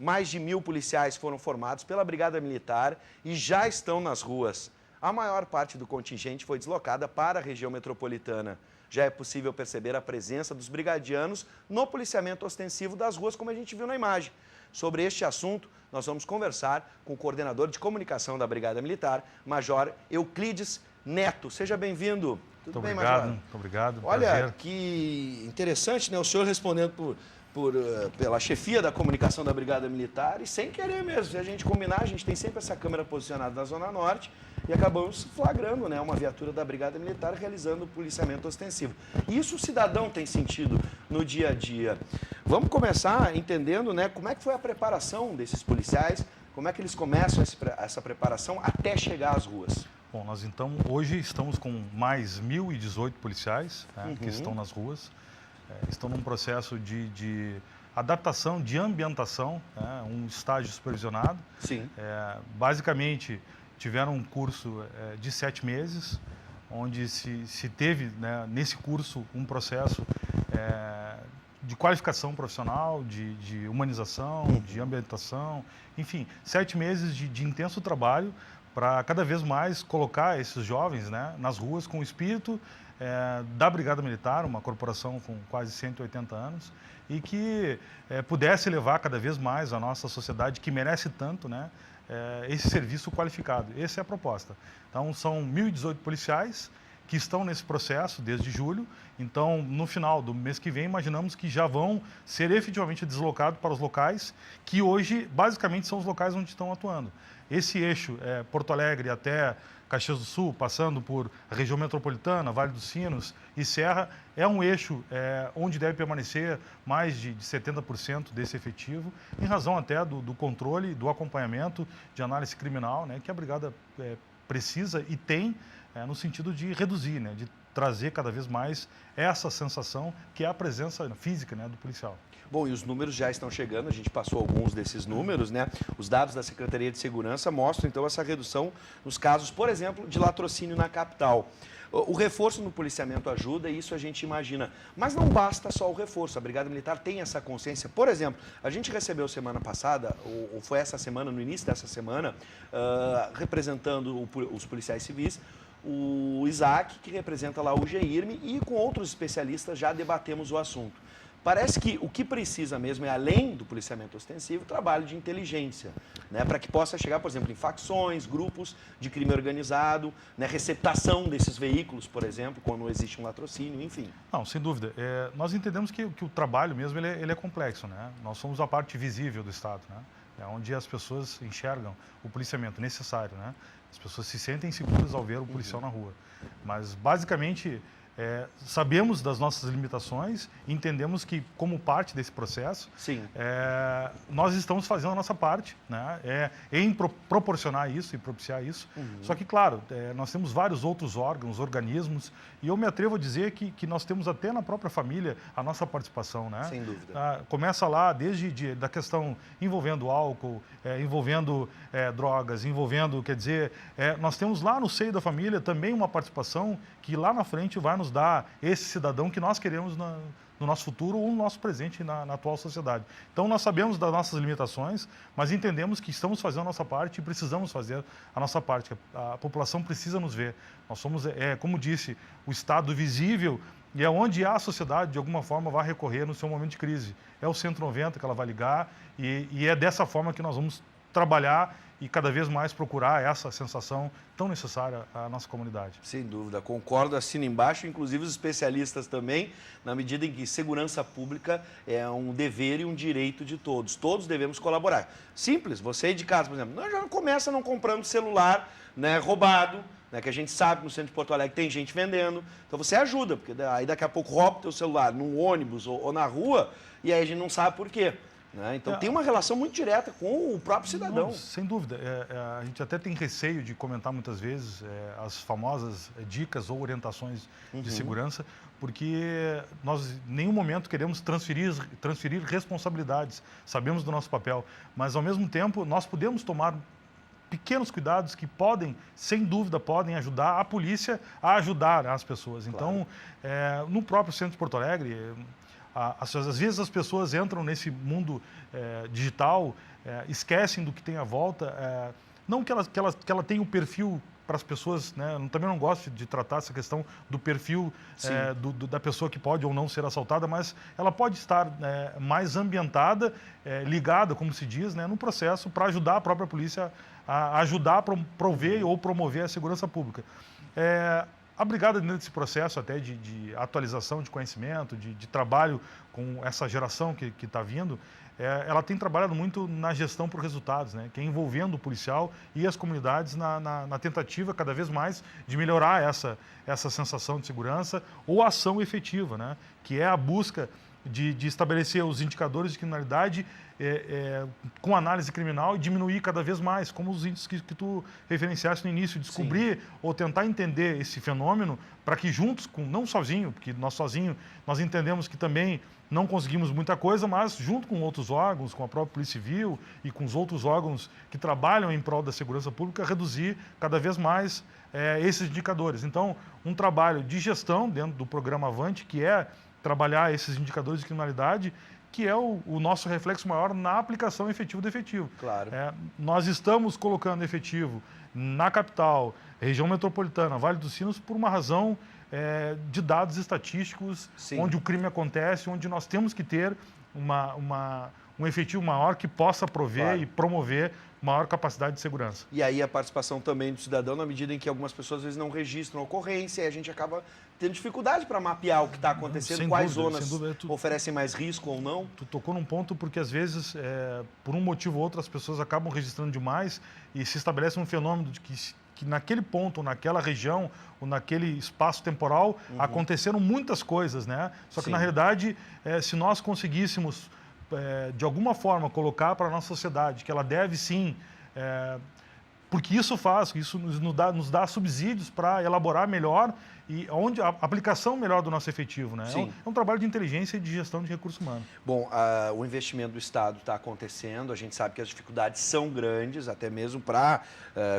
Mais de 1.000 policiais foram formados pela Brigada Militar e já estão nas ruas. A maior parte do contingente foi deslocada para a região metropolitana. Já é possível perceber a presença dos brigadianos no policiamento ostensivo das ruas, como a gente viu na imagem. Sobre este assunto, nós vamos conversar com o coordenador de comunicação da Brigada Militar, Major Euclides Neto. Seja bem-vindo. Tudo bem, Major? Muito obrigado. Olha, prazer. Que interessante, né? O senhor respondendo pela chefia da comunicação da Brigada Militar e sem querer mesmo. Se a gente combinar, a gente tem sempre essa câmera posicionada na Zona Norte e acabamos flagrando, né, uma viatura da Brigada Militar realizando o policiamento ostensivo. Isso o cidadão tem sentido no dia a dia. Vamos começar entendendo, né, como é que foi a preparação desses policiais, como é que eles começam essa preparação até chegar às ruas. Bom, nós então hoje estamos com mais 1.018 policiais, né, que estão nas ruas. Estão num processo de adaptação, de ambientação, né, um estágio supervisionado. Sim. Basicamente, tiveram um curso de 7 meses, onde se teve, né, nesse curso um processo de qualificação profissional, de humanização, de ambientação, enfim, 7 meses de intenso trabalho para cada vez mais colocar esses jovens, né, nas ruas com o espírito da Brigada Militar, uma corporação com quase 180 anos, e que pudesse levar cada vez mais a nossa sociedade, que merece tanto, né, esse serviço qualificado. Essa é a proposta. Então, são 1.018 policiais que estão nesse processo desde julho. Então, no final do mês que vem, imaginamos que já vão ser efetivamente deslocados para os locais que hoje, basicamente, são os locais onde estão atuando. Esse eixo, Porto Alegre até Caxias do Sul, passando por região metropolitana, Vale dos Sinos e Serra, é um eixo onde deve permanecer mais de 70% desse efetivo, em razão até do controle, do acompanhamento de análise criminal, né, que a Brigada precisa e tem no sentido de reduzir, né, de trazer cada vez mais essa sensação que é a presença física, né, do policial. Bom, e os números já estão chegando, a gente passou alguns desses números, né? Os dados da Secretaria de Segurança mostram, então, essa redução nos casos, por exemplo, de latrocínio na capital. O reforço no policiamento ajuda, e isso a gente imagina. Mas não basta só o reforço, a Brigada Militar tem essa consciência. Por exemplo, a gente recebeu semana passada, ou foi essa semana, no início dessa semana, representando os policiais civis, o Isaac, que representa lá o GIRME, e com outros especialistas já debatemos o assunto. Parece que o que precisa mesmo é, além do policiamento ostensivo, trabalho de inteligência, né, para que possa chegar, por exemplo, em facções, grupos de crime organizado, né, receptação desses veículos, por exemplo, quando existe um latrocínio, enfim. Não, sem dúvida. Nós entendemos que o trabalho mesmo ele é complexo, né? Nós somos a parte visível do Estado, né? É onde as pessoas enxergam o policiamento necessário, né? As pessoas se sentem seguras ao ver o policial na rua. Mas, basicamente, sabemos das nossas limitações, entendemos que, como parte desse processo, Sim. Nós estamos fazendo a nossa parte, né, em proporcionar isso e propiciar isso. Só que, claro, nós temos vários outros órgãos, organismos, e eu me atrevo a dizer que nós temos até na própria família a nossa participação, né? Sem dúvida. Começa lá desde da questão envolvendo álcool, envolvendo drogas, envolvendo, quer dizer, nós temos lá no seio da família também uma participação que lá na frente vai nos dar esse cidadão que nós queremos no nosso futuro ou no nosso presente na atual sociedade. Então, nós sabemos das nossas limitações, mas entendemos que estamos fazendo a nossa parte e precisamos fazer a nossa parte. A população precisa nos ver. Nós somos, como disse, o Estado visível e é onde a sociedade, de alguma forma, vai recorrer no seu momento de crise. É o 190 que ela vai ligar e é dessa forma que nós vamos trabalhar e cada vez mais procurar essa sensação tão necessária à nossa comunidade. Sem dúvida, concordo, assino embaixo, inclusive os especialistas também, na medida em que segurança pública é um dever e um direito de todos. Todos devemos colaborar. Simples, você aí de casa, por exemplo, já começa não comprando celular, né, roubado, né, que a gente sabe que no centro de Porto Alegre tem gente vendendo, então você ajuda, porque aí daqui a pouco rouba o teu celular num ônibus ou na rua e aí a gente não sabe por quê. Né? Então, tem uma relação muito direta com o próprio cidadão. Não, sem dúvida. A gente até tem receio de comentar muitas vezes as famosas dicas ou orientações de segurança, porque nós em nenhum momento queremos transferir responsabilidades. Sabemos do nosso papel, mas, ao mesmo tempo, nós podemos tomar pequenos cuidados que podem, sem dúvida, podem ajudar a polícia a ajudar as pessoas. Então, no próprio centro de Porto Alegre, às vezes as pessoas entram nesse mundo digital esquecem do que tem à volta. Não que ela tenha o perfil para as pessoas, né? Eu também não gosto de tratar essa questão do perfil da pessoa que pode ou não ser assaltada, mas ela pode estar mais ambientada, ligada, como se diz, né, no processo para ajudar a própria polícia a ajudar a prover ou promover a segurança pública. A brigada, dentro desse processo até de atualização de conhecimento, de trabalho com essa geração que está vindo, ela tem trabalhado muito na gestão por resultados, né? Que é envolvendo o policial e as comunidades na tentativa cada vez mais de melhorar essa sensação de segurança ou ação efetiva, né? Que é a busca de estabelecer os indicadores de criminalidade com análise criminal e diminuir cada vez mais, como os índices que tu referenciaste no início, descobrir ou tentar entender esse fenômeno para que juntos, não sozinho, porque nós sozinhos nós entendemos que também não conseguimos muita coisa, mas junto com outros órgãos, com a própria Polícia Civil e com os outros órgãos que trabalham em prol da segurança pública, reduzir cada vez mais esses indicadores. Então, um trabalho de gestão dentro do programa Avante, que é trabalhar esses indicadores de criminalidade, que é o nosso reflexo maior na aplicação efetiva do efetivo. Claro. Nós estamos colocando efetivo na capital, região metropolitana, Vale dos Sinos, por uma razão de dados estatísticos, Sim. onde o crime acontece, onde nós temos que ter um efetivo maior que possa prover Claro. e promover maior capacidade de segurança. E aí a participação também do cidadão, na medida em que algumas pessoas às vezes não registram a ocorrência e a gente acaba tendo dificuldade para mapear o que está acontecendo, Sem quais dúvida, zonas sem dúvida. oferecem mais risco ou não. Tu tocou num ponto porque, às vezes, por um motivo ou outro, as pessoas acabam registrando demais e se estabelece um fenômeno de que naquele ponto, naquela região, ou naquele espaço temporal, aconteceram muitas coisas, né? Só que, Sim. na realidade, se nós conseguíssemos, de alguma forma, colocar para a nossa sociedade que ela deve, sim... porque isso nos dá subsídios para elaborar melhor e onde a aplicação melhor do nosso efetivo, né? Sim. É um trabalho de inteligência e de gestão de recurso humano. Bom, o investimento do Estado está acontecendo, a gente sabe que as dificuldades são grandes, até mesmo para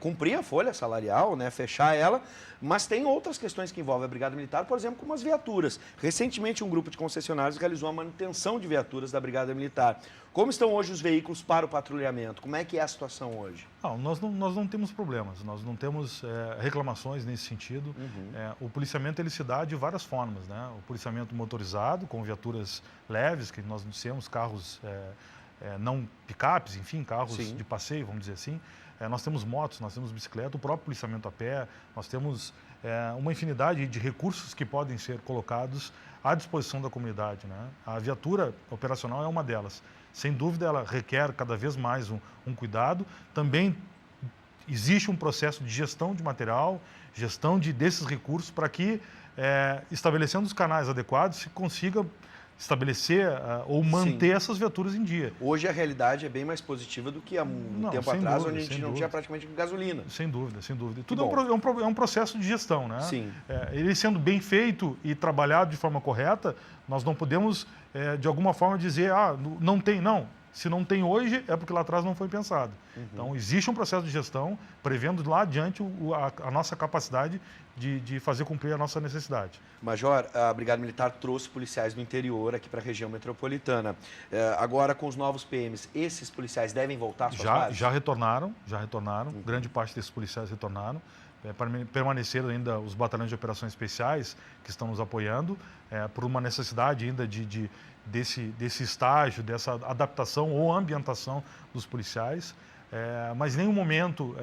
cumprir a folha salarial, né, fechar ela, mas tem outras questões que envolvem a Brigada Militar, por exemplo, como as viaturas. Recentemente, um grupo de concessionários realizou a manutenção de viaturas da Brigada Militar. Como estão hoje os veículos para o patrulhamento? Como é que é a situação hoje? Não, nós não temos problemas, nós não temos reclamações nesse sentido. O policiamento ele se dá de várias formas, né? O policiamento motorizado, com viaturas leves, que nós dissemos, carros não picapes, enfim, carros Sim. de passeio, vamos dizer assim. Nós temos motos, nós temos bicicleta, o próprio policiamento a pé, nós temos uma infinidade de recursos que podem ser colocados à disposição da comunidade, né? A viatura operacional é uma delas. Sem dúvida, ela requer cada vez mais um cuidado. Também existe um processo de gestão de material, gestão desses recursos, para que, estabelecendo os canais adequados, se consiga estabelecer ou manter Sim. essas viaturas em dia. Hoje a realidade é bem mais positiva do que há um tempo sem atrás, dúvida, onde a gente sem não dúvida. tinha praticamente gasolina. Sem dúvida, sem dúvida. Que Tudo bom. é um processo de gestão, né? Sim. Ele sendo bem feito e trabalhado de forma correta, nós não podemos, de alguma forma, dizer, não tem, não. Se não tem hoje, é porque lá atrás não foi pensado. Então, existe um processo de gestão prevendo lá adiante a nossa capacidade de fazer cumprir a nossa necessidade. Major, a Brigada Militar trouxe policiais do interior aqui para a região metropolitana. Agora, com os novos PMs, esses policiais devem voltar às suas bases? Já retornaram. Grande parte desses policiais retornaram. Permaneceram ainda os batalhões de operações especiais que estão nos apoiando, por uma necessidade ainda desse estágio, dessa adaptação ou ambientação dos policiais. Mas em nenhum momento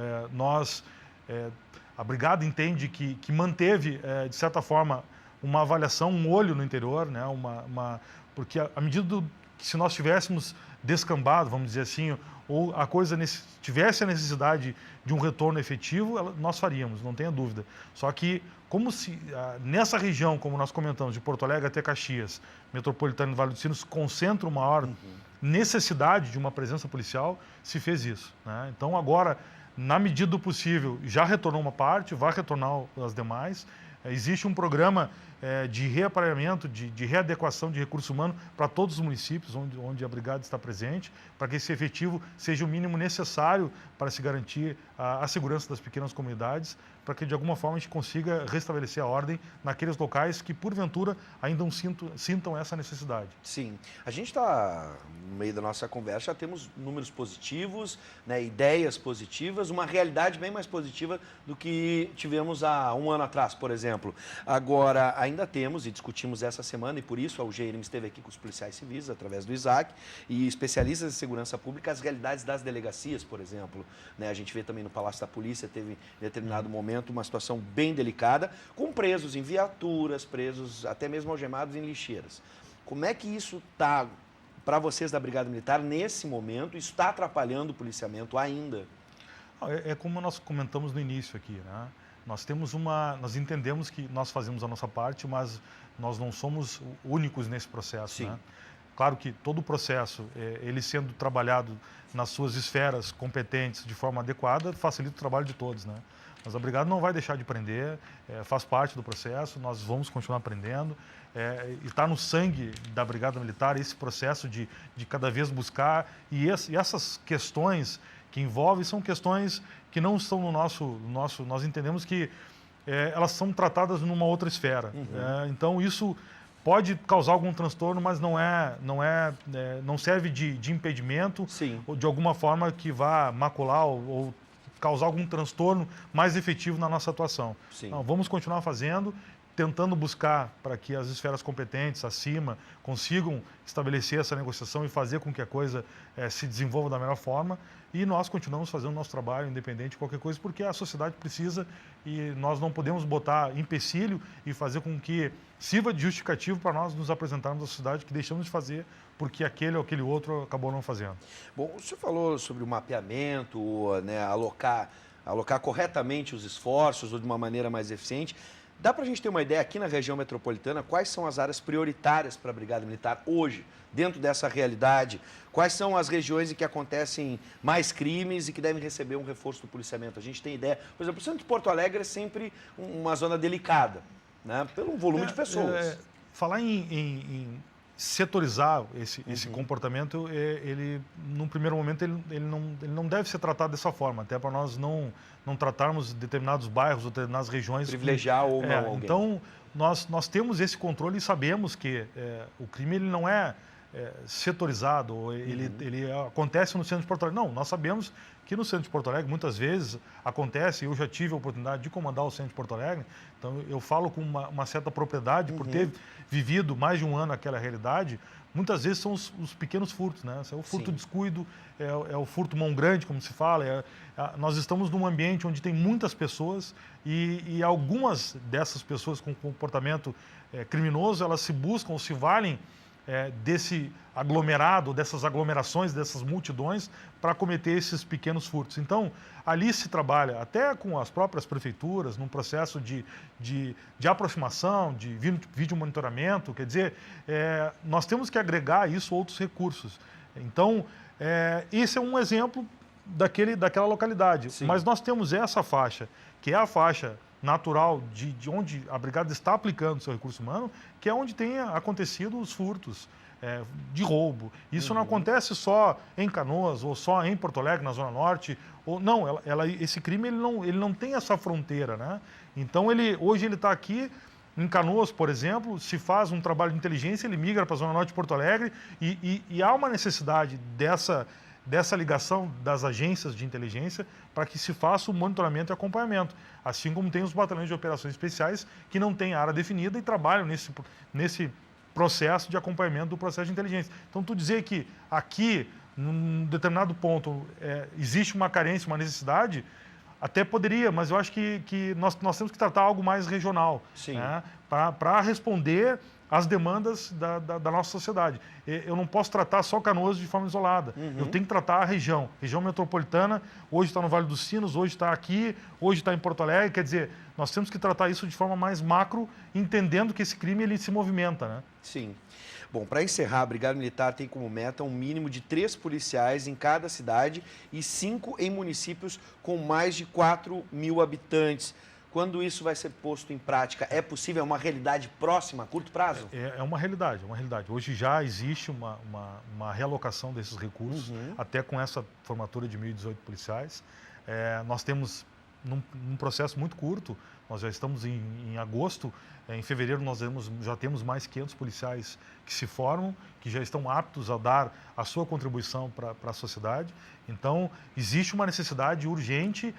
a Brigada entende que manteve, de certa forma, uma avaliação, um olho no interior, né? Porque à medida que se nós tivéssemos descambado, vamos dizer assim, ou a coisa tivesse a necessidade de um retorno efetivo, nós faríamos, não tenha dúvida. Só que, como se nessa região, como nós comentamos, de Porto Alegre até Caxias, metropolitano e Vale dos Sinos, concentra uma maior necessidade de uma presença policial, se fez isso, né? Então, agora, na medida do possível, já retornou uma parte, vai retornar as demais. Existe um programa de reapareamento, de readequação de recurso humano para todos os municípios onde a Brigada está presente, para que esse efetivo seja o mínimo necessário para se garantir a segurança das pequenas comunidades, para que de alguma forma a gente consiga restabelecer a ordem naqueles locais que porventura ainda não sintam essa necessidade. Sim, a gente está no meio da nossa conversa, já temos números positivos, né, ideias positivas, uma realidade bem mais positiva do que tivemos há um ano atrás, por exemplo. Agora, ainda temos, e discutimos essa semana, e por isso a UGM esteve aqui com os policiais civis, através do Isaac, e especialistas em segurança pública, as realidades das delegacias, por exemplo. Né, a gente vê também no Palácio da Polícia, teve em determinado momento uma situação bem delicada, com presos em viaturas, presos até mesmo algemados em lixeiras. Como é que isso está para vocês da Brigada Militar nesse momento? Isso está atrapalhando o policiamento ainda? É como nós comentamos no início aqui, né? Nós entendemos que nós fazemos a nossa parte, mas nós não somos únicos nesse processo, Sim. né? Claro que todo o processo, ele sendo trabalhado nas suas esferas competentes de forma adequada, facilita o trabalho de todos, né? Mas a Brigada não vai deixar de aprender, faz parte do processo, nós vamos continuar aprendendo. E está no sangue da Brigada Militar esse processo de cada vez buscar. E essas questões que envolvem são questões que não estão no nosso nós entendemos que elas são tratadas numa outra esfera. Então, isso pode causar algum transtorno, mas não serve de impedimento. Sim. Ou de alguma forma que vá macular ou causar algum transtorno mais efetivo na nossa atuação. Sim. Então, vamos continuar fazendo, tentando buscar para que as esferas competentes acima consigam estabelecer essa negociação e fazer com que a coisa se desenvolva da melhor forma. E nós continuamos fazendo o nosso trabalho, independente de qualquer coisa, porque a sociedade precisa e nós não podemos botar empecilho e fazer com que sirva de justificativo para nós nos apresentarmos à sociedade que deixamos de fazer porque aquele ou aquele outro acabou não fazendo. Bom, o senhor falou sobre o mapeamento, né, alocar corretamente os esforços ou de uma maneira mais eficiente. Dá para a gente ter uma ideia aqui na região metropolitana quais são as áreas prioritárias para a Brigada Militar hoje, dentro dessa realidade? Quais são as regiões em que acontecem mais crimes e que devem receber um reforço do policiamento? A gente tem ideia, por exemplo, o centro de Porto Alegre é sempre uma zona delicada, né, pelo volume de pessoas. Falar em setorizar esse comportamento, ele, num primeiro momento, ele não deve ser tratado dessa forma, até para nós não tratarmos determinados bairros ou determinadas regiões. Privilegiar ou não alguém. Então, nós temos esse controle e sabemos que o crime ele não é setorizado, ou ele acontece no centro de Porto Alegre. Não, nós sabemos que no centro de Porto Alegre muitas vezes acontece, eu já tive a oportunidade de comandar o centro de Porto Alegre, então eu falo com uma certa propriedade por ter vivido mais de um ano aquela realidade. Muitas vezes são os pequenos furtos, né? É o furto descuido, é o furto mão grande, como se fala. Nós estamos num ambiente onde tem muitas pessoas e algumas dessas pessoas com comportamento criminoso, elas se buscam ou se valem desse aglomerado, dessas aglomerações, dessas multidões, para cometer esses pequenos furtos. Então, ali se trabalha, até com as próprias prefeituras, num processo de aproximação, de vídeo monitoramento, quer dizer, nós temos que agregar isso a outros recursos. Então, esse é um exemplo daquela localidade. Sim. Mas nós temos essa faixa, que é a faixa natural de onde a Brigada está aplicando o seu recurso humano, que é onde tem acontecido os furtos de roubo. Isso não acontece só em Canoas ou só em Porto Alegre, na Zona Norte. Não, esse crime ele não tem essa fronteira, né? Então, hoje ele está aqui em Canoas, por exemplo, se faz um trabalho de inteligência, ele migra para a Zona Norte de Porto Alegre e há uma necessidade dessa ligação das agências de inteligência para que se faça o monitoramento e acompanhamento. Assim como tem os batalhões de operações especiais que não têm área definida e trabalham nesse processo de acompanhamento do processo de inteligência. Então, tu dizer que aqui, num determinado ponto, existe uma carência, uma necessidade, até poderia, mas eu acho que nós temos que tratar algo mais regional, né, para responder às demandas da nossa sociedade. Eu não posso tratar só Canoas de forma isolada. Eu tenho que tratar a região metropolitana. Hoje está no Vale dos Sinos, hoje está aqui, hoje está em Porto Alegre. Quer dizer, nós temos que tratar isso de forma mais macro, entendendo que esse crime ele se movimenta, né? Sim. Bom, para encerrar, a Brigada Militar tem como meta um mínimo de 3 policiais em cada cidade e 5 em municípios com mais de 4 mil habitantes. Quando isso vai ser posto em prática? É possível? É uma realidade próxima, a curto prazo? É uma realidade, é uma realidade. Hoje já existe uma realocação desses recursos, até com essa formatura de 1.018 policiais. Nós temos num processo muito curto. Nós já estamos em agosto, em fevereiro nós já temos mais 500 policiais que se formam, que já estão aptos a dar a sua contribuição para a sociedade. Então, existe uma necessidade urgente,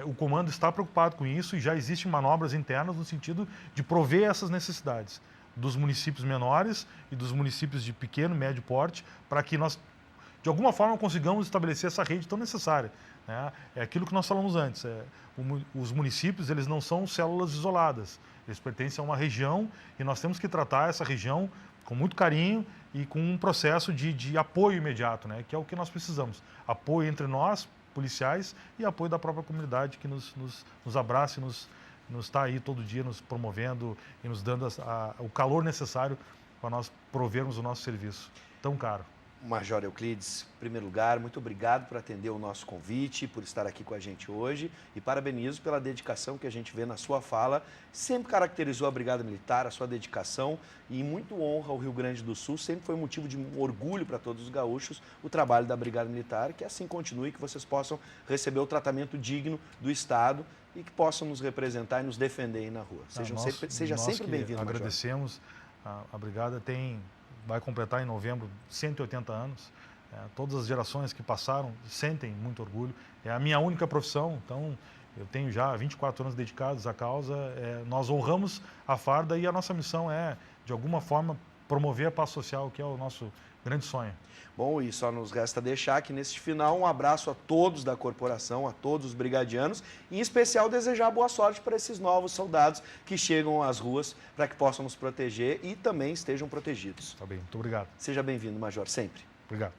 o comando está preocupado com isso e já existem manobras internas no sentido de prover essas necessidades dos municípios menores e dos municípios de pequeno e médio porte, para que nós, de alguma forma, consigamos estabelecer essa rede tão necessária. Né? É aquilo que nós falamos antes, os municípios eles não são células isoladas, eles pertencem a uma região e nós temos que tratar essa região com muito carinho e com um processo de apoio imediato, né? Que é o que nós precisamos. Apoio entre nós, policiais, e apoio da própria comunidade que nos abraça e nos está aí todo dia nos promovendo e nos dando o calor necessário para nós provermos o nosso serviço tão caro. Major Euclides, em primeiro lugar, muito obrigado por atender o nosso convite, por estar aqui com a gente hoje e parabenizo pela dedicação que a gente vê na sua fala. Sempre caracterizou a Brigada Militar, a sua dedicação e muito honra ao Rio Grande do Sul. Sempre foi motivo de orgulho para todos os gaúchos o trabalho da Brigada Militar. Que assim continue, que vocês possam receber o tratamento digno do Estado e que possam nos representar e nos defender aí na rua. Seja sempre bem-vindo, Major. Agradecemos. A Brigada vai completar em novembro 180 anos. Todas as gerações que passaram sentem muito orgulho. É a minha única profissão, então eu tenho já 24 anos dedicados à causa. Nós honramos a farda e a nossa missão é, de alguma forma, promover a paz social, que é o nosso grande sonho. Bom, e só nos resta deixar que neste final um abraço a todos da corporação, a todos os brigadianos, e em especial desejar boa sorte para esses novos soldados que chegam às ruas para que possam nos proteger e também estejam protegidos. Tá bem, muito obrigado. Seja bem-vindo, Major, sempre. Obrigado.